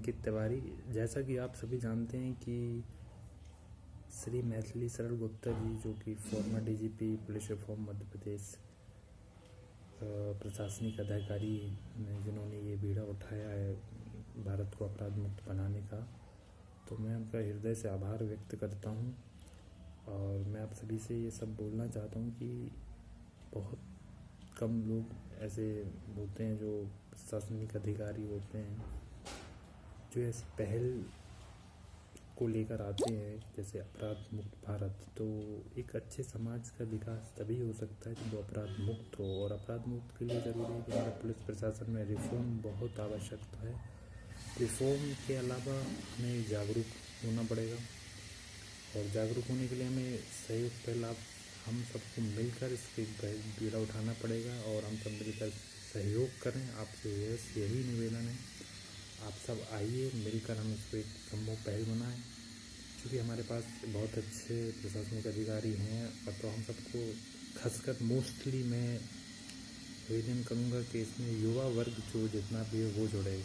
अंकित तिवारी। जैसा कि आप सभी जानते हैं कि श्री मैथिली शरण गुप्ता जी, जो कि farmer DGP police reform Madhya Pradesh प्रशासनिक अधिकारी ने, जिन्होंने ये बीड़ा उठाया है भारत को अपराध मुक्त बनाने का, तो मैं उनका हृदय से आभार व्यक्त करता हूँ। और मैं आप सभी से ये सब बोलना चाहता हूँ कि बहुत कम लोग ऐसे होते हैं जो प्रशासनिक अधिकारी होते हैं जो ऐसी पहल को लेकर आते हैं, जैसे अपराध मुक्त भारत। तो एक अच्छे समाज का विकास तभी हो सकता है जब वो अपराध मुक्त हो, और अपराध मुक्त के लिए ज़रूरी है कि हमारे पुलिस प्रशासन में रिफॉर्म बहुत आवश्यकता है। रिफॉर्म के अलावा हमें जागरूक होना पड़ेगा, और जागरूक होने के लिए हमें सहयोग पहला हम सबको मिलकर इसके बीड़ा उठाना पड़ेगा, और हम सब मिलकर सहयोग करें। आपसे यही निवेदन है, आप सब आइए, मिलकर हम इसको एक समूह पहल बनाएं। क्योंकि हमारे पास बहुत अच्छे प्रशासनिक अधिकारी हैं, और तो हम सबको खासकर मोस्टली मैं निवेदन करूँगा कि इसमें युवा वर्ग जो जितना भी है वो जुड़े।